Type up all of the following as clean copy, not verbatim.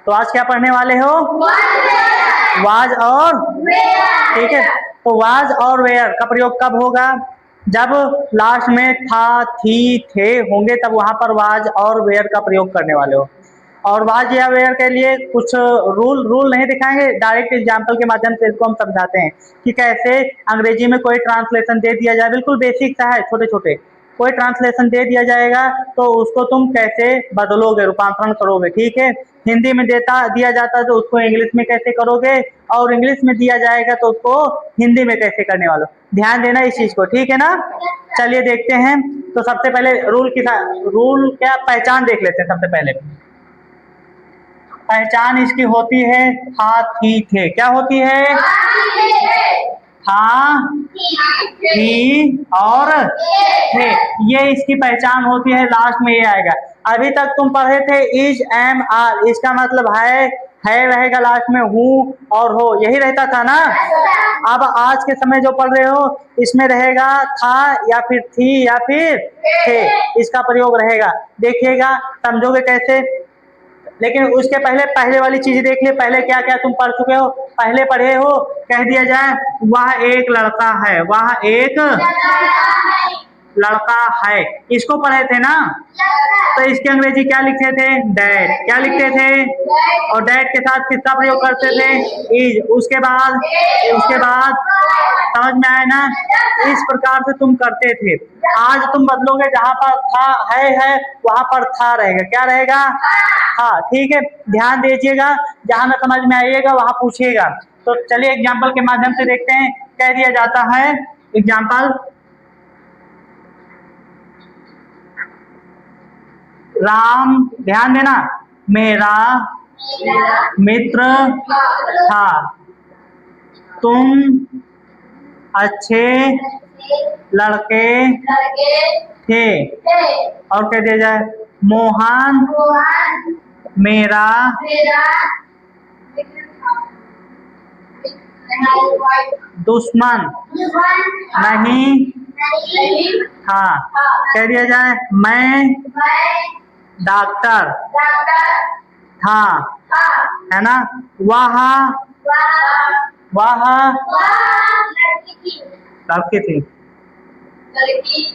तो आज क्या पढ़ने वाले हो? वाज और ठीक है। तो वाज और वेयर का प्रयोग कब होगा? जब लास्ट में था, थी, थे होंगे तब वहां पर वाज और वेयर का प्रयोग करने वाले हो। और वाज या वेयर के लिए कुछ रूल नहीं दिखाएंगे, डायरेक्ट एग्जाम्पल के माध्यम से इसको हम समझाते हैं कि कैसे अंग्रेजी में कोई ट्रांसलेशन दे दिया जाए। बिल्कुल बेसिक सा है, छोटे छोटे कोई ट्रांसलेशन दे दिया जाएगा तो उसको तुम कैसे बदलोगे, रूपांतरण करोगे। ठीक है, हिंदी में दिया जाता है तो उसको इंग्लिश में कैसे करोगे, और इंग्लिश में दिया जाएगा तो उसको हिंदी में कैसे करने वालों। ध्यान देना इस चीज को, ठीक है ना। चलिए देखते हैं। तो सबसे पहले रूल क्या, पहचान देख लेते हैं। सबसे पहले पहचान इसकी होती है था, थी, थे। क्या होती है? था, थी और थे, ये इसकी पहचान होती है। लास्ट में ये आएगा। अभी तक तुम पढ़े थे इज, एम, आर, इसका मतलब है रहेगा लास्ट में, हूँ और हो, यही रहता था ना। अब आज के समय जो पढ़ रहे हो इसमें रहेगा था या फिर थी या फिर थे, इसका प्रयोग रहेगा। देखिएगा, समझोगे कैसे। लेकिन उसके पहले वाली चीज देख लिए। पहले क्या क्या तुम पढ़ चुके हो? पहले पढ़े हो, कह दिया जाए वह एक लड़का है, वह एक लड़का है, इसको पढ़े थे ना। तो इसकी अंग्रेजी क्या लिखते थे? डैड। क्या लिखते थे? और डैड के साथ किसका प्रयोग करते थे? इज। उसके बाद समझ में आया ना। इस प्रकार से तुम करते थे। आज तुम बदलोगे, जहां पर था है वहां पर था रहेगा। क्या रहेगा? हाँ, ठीक है। ध्यान दीजिएगा, जहां ना समझ में आइएगा वहां पूछिएगा। तो चलिए एग्जाम्पल के माध्यम से देखते हैं। कह दिया जाता है एग्जाम्पल, राम, ध्यान देना, मेरा मित्र था, तुम अच्छे लड़के थे। और कह दिया जाए मोहन मेरा दुश्मन नहीं था। कह दिया जाए मैं डॉक्टर था, है ना। वह लड़की थी,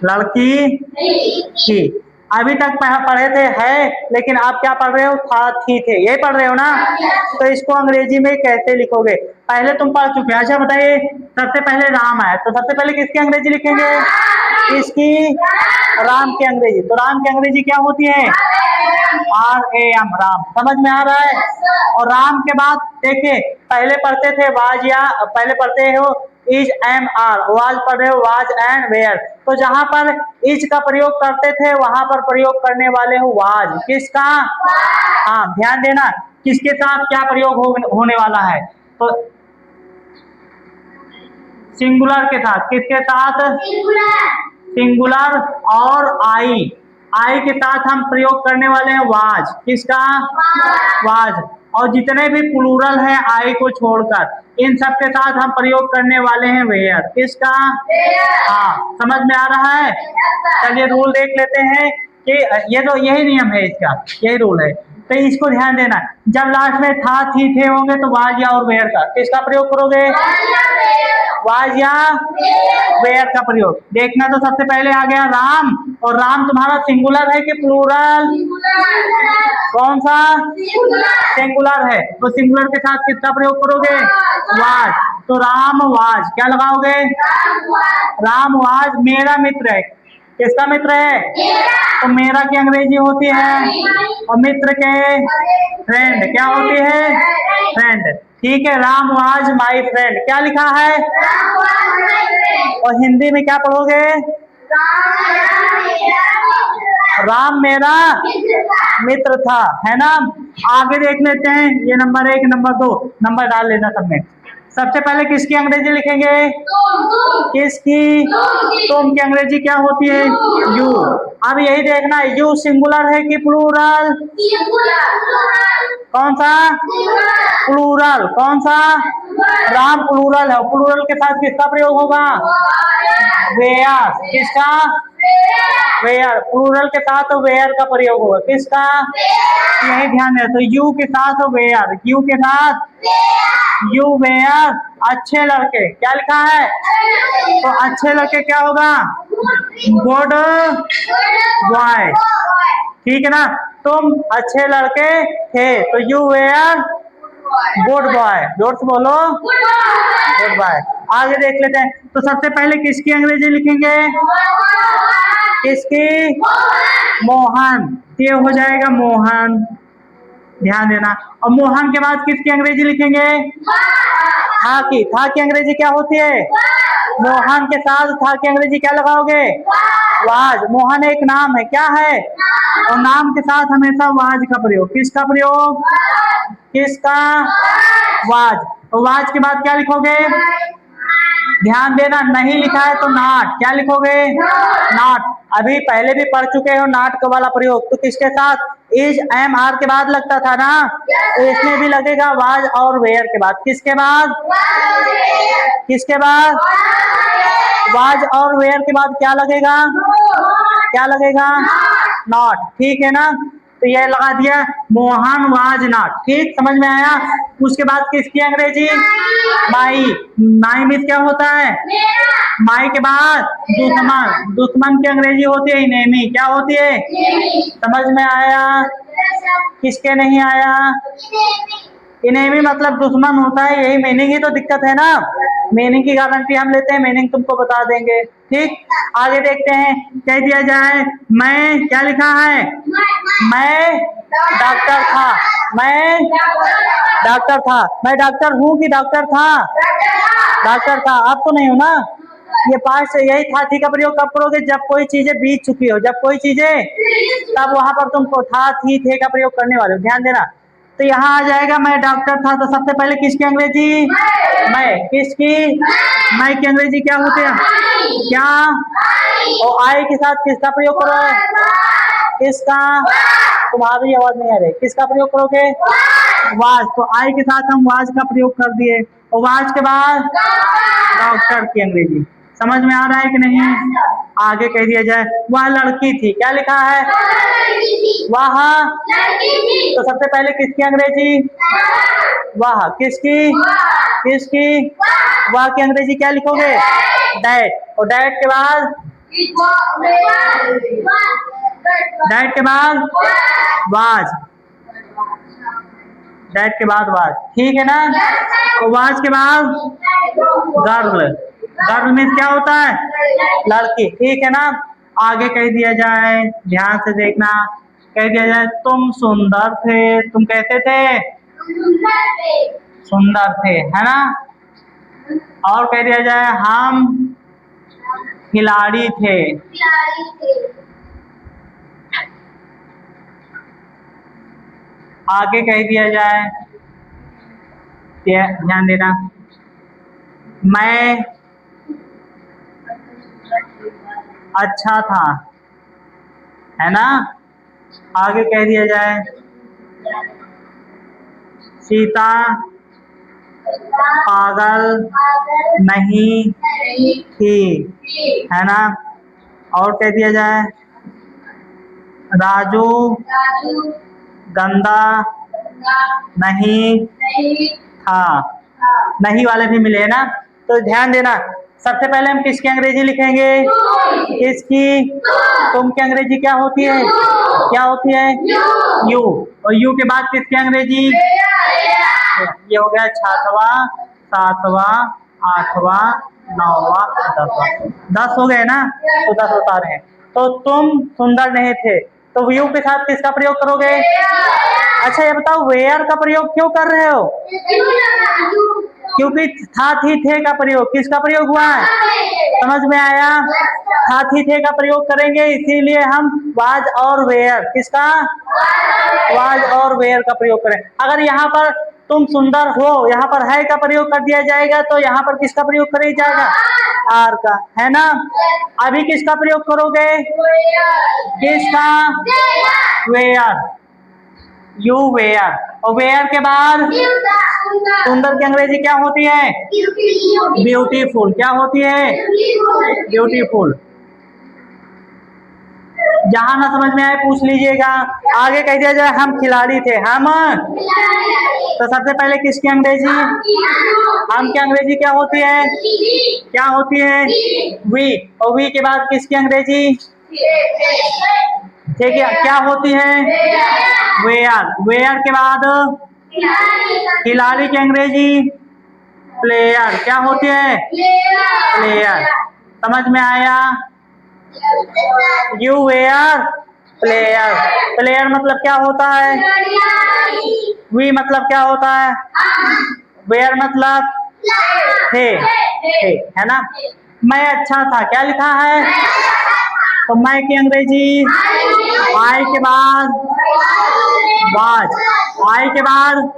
लड़की थी। अभी तक पढ़े थे है, लेकिन आप क्या पढ़ रहे हो? था, थी, थे, ये पढ़ रहे हो ना। तो इसको अंग्रेजी में कैसे लिखोगे? पहले तुम पढ़ चुके हैं। अच्छा बताइए, सबसे पहले राम आया तो सबसे पहले किसकी अंग्रेजी लिखेंगे? इसकी, राम की अंग्रेजी। तो राम की अंग्रेजी क्या होती है? RAM, राम। समझ में आ रहा है। और राम के बाद देखिए, पहले पढ़ते थे वाज, या पहले पढ़ते हो इज, एम, आर, वाज पढ़ रहे हो वाज एंड वेयर। तो जहां पर इज का प्रयोग करते थे वहां पर प्रयोग करने वाले हो वाज। किसका? हाँ, ध्यान देना, किसके साथ क्या प्रयोग होने वाला है। तो सिंगुलर के साथ। किसके साथ? सिंगुलर और आई के साथ हम प्रयोग करने वाले हैं वाज। किसका? वाज। और जितने भी प्लूरल है आई को छोड़कर, इन सब के साथ हम प्रयोग करने वाले हैं वेयर। किसका? हाँ, समझ में आ रहा है। चलिए रूल देख लेते हैं कि ये तो यही नियम है इसका, यही रूल है। तो इसको ध्यान देना, जब लास्ट में था, थी, थे होंगे तो वाज या और वेयर का किसका प्रयोग करोगे? वाज या वेयर का प्रयोग। देखना, तो सबसे पहले आ गया राम। और राम तुम्हारा सिंगुलर है कि प्लूरल? कौन सा? सिंगुलर है। तो सिंगुलर के साथ किसका प्रयोग करोगे? वाज। तो राम वाज, क्या लगाओगे? राम वाज मेरा मित्र है। किसका मित्र है? तो मेरा की अंग्रेजी होती है, और मित्र के फ्रेंड। क्या होती है? फ्रेंड। ठीक है, राम वाज माई फ्रेंड। क्या लिखा है? और हिंदी में क्या पढ़ोगे? राम मेरा मित्र था, है ना। आगे देख लेते हैं, ये नंबर 1, नंबर 2, नंबर डाल लेना सब में। सबसे पहले किसकी अंग्रेजी लिखेंगे? किसकी? तुम की अंग्रेजी क्या होती है? यू। अब यही देखना, यू सिंगुलर है कि प्लूरल? कौन सा? प्लूरल। कौन सा? राम प्लूरल है, प्लूरल के साथ किसका प्रयोग होगा? वेयर। किसका? वेयर। प्लूरल के साथ वेयर का प्रयोग होगा, किसका? यही ध्यान है। तो यू के साथ वेयर, यू के साथ यू वेयर अच्छे लड़के। क्या लिखा है? तो अच्छे लड़के क्या होगा? Good boy. ठीक है ना? तुम अच्छे लड़के थे, तो यू वेयर गुड बॉय। जोर से बोलो, गुड बॉय। आगे देख लेते हैं। तो सबसे पहले किसकी अंग्रेजी लिखेंगे? किसकी? मोहन। ये हो जाएगा मोहन, ध्यान देना। और मोहन के बाद किसकी अंग्रेजी लिखेंगे? था की। था की अंग्रेजी क्या होती है? मोहन के साथ था की अंग्रेजी क्या लगाओगे? वाज। मोहन एक नाम है, क्या है? और नाम के साथ हमेशा वाज का प्रयोग। किसका प्रयोग? किसका? वाज। तो वाज के बाद क्या लिखोगे? ध्यान देना, नहीं लिखा है तो नॉट। क्या लिखोगे? नॉट। अभी पहले भी पढ़ चुके हो नॉट वाला प्रयोग। तो किसके साथ? इज, एम, आर के बाद लगता था ना, तो इसमें भी लगेगा वाज और वेयर के बाद। किसके बाद? किसके बाद? वाज और वेयर के बाद क्या लगेगा? क्या लगेगा? नॉट। ठीक है ना? तो ये लगा दिया, मोहन वाज नॉट। ठीक, समझ में आया? उसके बाद किसकी अंग्रेजी? माई। माई मीन्स क्या होता है? माई के बाद दुश्मन। दुश्मन की अंग्रेजी होती है इनेमी। क्या होती है? समझ में आया? किसके नहीं आया? इनेमी मतलब दुश्मन होता है, यही मीनिंग ही तो दिक्कत है ना। मीनिंग की गारंटी हम लेते हैं, मीनिंग तुमको बता देंगे। ठीक, आगे देखते हैं। कह दिया जाए मैं, क्या लिखा है? मैं डॉक्टर था। मैं डॉक्टर था। मैं डॉक्टर हूँ कि डॉक्टर था? डॉक्टर था। अब तो नहीं हो ना। ये पास से यही था थी का प्रयोग कब करोगे? जब कोई चीजें बीत चुकी हो। जब कोई चीजें, तब वहां पर तुमको था, थी, थे का प्रयोग करने वाले हो। ध्यान देना। तो यहाँ आ जाएगा मैं डॉक्टर था। तो सबसे पहले किसकी अंग्रेजी? मैं। किसकी? मैं की अंग्रेजी क्या होती है? क्या? और आई के साथ किसका प्रयोग करो? किसका? तुम्हारी आवाज नहीं आ रही। किसका प्रयोग करोगे? वाज। तो आई के साथ हम वाज का प्रयोग कर दिए। और वाज के बाद डॉक्टर की अंग्रेजी। समझ में आ रहा है कि नहीं? आगे कह दिया जाए वह लड़की थी। क्या लिखा है? वह लड़की थी। तो सबसे पहले किसकी अंग्रेजी? वह। किसकी? किसकी? वह की अंग्रेजी क्या लिखोगे? डैट। और डैट के बाद? डैट के बाद वाज। डैट के बाद वाज। ठीक है ना? और वाज के बाद गर्ल। गर्ल मीन्स क्या होता है? लड़की। ठीक है ना? आगे कह दिया जाए, ध्यान से देखना। कह दिया जाए तुम सुंदर थे। तुम कैसे थे? सुंदर थे, है ना? और कह दिया जाए हम खिलाड़ी थे। आगे कह दिया जाए, ध्यान देना, मैं अच्छा था, है ना? आगे कह दिया जाए सीता पागल नहीं थी, है ना? और कह दिया जाए राजू गंदा नहीं था। नहीं वाले भी मिले, है ना? तो ध्यान देना, सबसे पहले हम किसकी अंग्रेजी लिखेंगे? किसकी? तुम की अंग्रेजी क्या होती है? क्या होती है? यू। और यू के बाद किसकी अंग्रेजी? ये हो गया छठवा, सातवा, आठवा, नौवा, दसवा। 10 हो गए ना? तो 10 बता रहे हैं। तो तुम सुंदर नहीं थे, तो यू के साथ किसका प्रयोग करोगे? अच्छा ये बताओ वेयर का प्रयोग क्यों कर रहे हो? क्योंकि था, थी, थे का प्रयोग। किसका प्रयोग हुआ है? समझ में आया? था, थी, थे का प्रयोग करेंगे, इसीलिए हम वाज और वेयर, किसका? वाज और वेयर का प्रयोग करें। अगर यहाँ पर तुम सुंदर हो, यहाँ पर है का प्रयोग कर दिया जाएगा, तो यहाँ पर किसका प्रयोग करे जाएगा? आर का, है ना? अभी किसका प्रयोग करोगे? किसका? वेयर। यू वेयर। और वेयर के बाद सुंदर की अंग्रेजी क्या होती है? ब्यूटीफुल। क्या होती है? ब्यूटीफुल। जहां ना समझ में आए पूछ लीजिएगा। आगे कह दिया जाए हम खिलाड़ी थे, हम, तो सबसे पहले किसकी अंग्रेजी, हम की अंग्रेजी क्या होती है, क्या होती है, वी। और वी के बाद किसकी अंग्रेजी, ठीक है, क्या होती है, वेयर। वेयर के बाद खिलाड़ी की अंग्रेजी प्लेयर, क्या होती है, प्लेयर। समझ में आया, यू वेयर प्लेयर। प्लेयर मतलब क्या होता है, वी मतलब क्या होता है, वेयर मतलब थे, है ना। मैं अच्छा था, क्या लिखा है, तो मैं की अंग्रेजी आई के बाद वाज, आई के बाद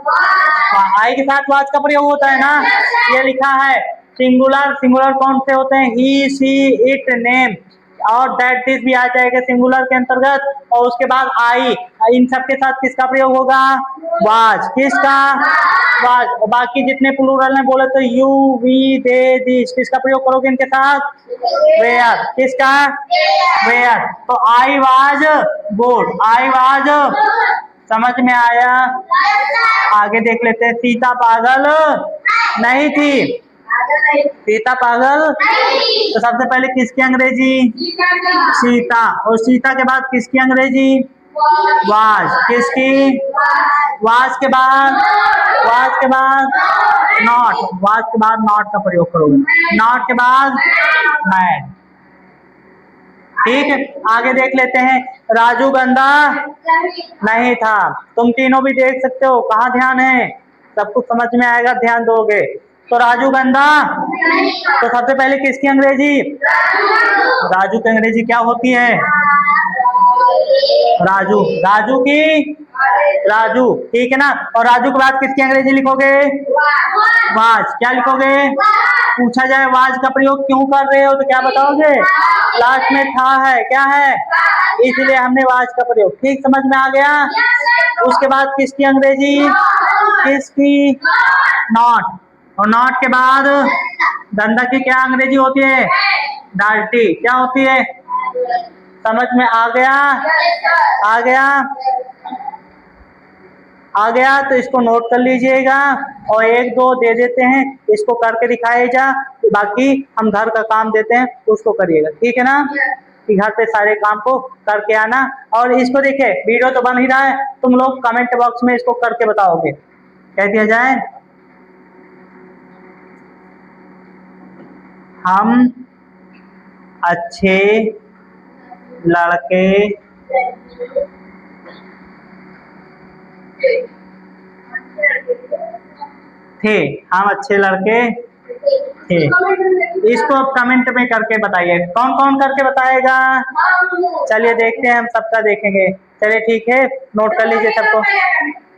आई के साथ वाज का प्रयोग होता है ना, ये लिखा है। सिंगुलर, सिंगुलर कौन से होते हैं, ही, सी, इट, नेम और दैट, दिस भी आ जाएगा सिंगुलर के अंतर्गत। और उसके बाद आई, इन सब के साथ किसका प्रयोग होगा, वाज, किसका, वाज। बाकी जितने प्लूरल ने बोले तो यू, वी, दे, दिस, किसका प्रयोग करोगे इनके साथ, वेयर, किसका, वेयर। तो I was good, I was, समझ में आया। आगे देख लेते हैं, सीता पागल नहीं थी, सीता पागल, तो सबसे पहले किसकी अंग्रेजी, सीता। और सीता के बाद किसकी अंग्रेजी, वाज, किसकी, वाज के बाद, वाज के बाद नॉट, वाज के बाद नॉट का प्रयोग करोगे, नॉट के बाद मैड। ठीक है, आगे देख लेते हैं, राजू गंदा नहीं था। तुम तीनों भी देख सकते हो, कहाँ ध्यान है, सब कुछ समझ में आएगा, ध्यान दोगे। तो राजू गंदा, तो सबसे पहले किसकी अंग्रेजी, राजू की अंग्रेजी क्या होती है, राजू, राजू की, राजू, ठीक है ना। और राजू के बाद किसकी अंग्रेजी लिखोगे, वाज, क्या लिखोगे, पूछा जाए वाज का प्रयोग क्यों कर रहे हो तो क्या बताओगे, लास्ट में था है, क्या है, इसलिए हमने वाज का प्रयोग, ठीक, समझ में आ गया। उसके बाद किसकी अंग्रेजी, किसकी, नॉट। और नॉट के बाद धंधा की क्या अंग्रेजी होती है, डाल्टी, क्या होती है, समझ में आ गया, आ गया, आ गया। तो इसको नोट कर लीजिएगा और एक दो दे देते हैं, इसको करके दिखाए जा, बाकी हम घर का काम देते हैं उसको करिएगा, ठीक है ना, कि घर पे सारे काम को करके आना। और इसको देखिए, वीडियो तो बन ही रहा है, तुम लोग कमेंट बॉक्स में इसको करके बताओगे, कह दिया जाए, हम अच्छे लड़के थे, हम अच्छे लड़के थे। इसको अब कमेंट में करके बताइए, कौन कौन करके बताएगा, चलिए देखते हैं, हम सबका देखेंगे। चलिए ठीक है, नोट कर लीजिए सबको।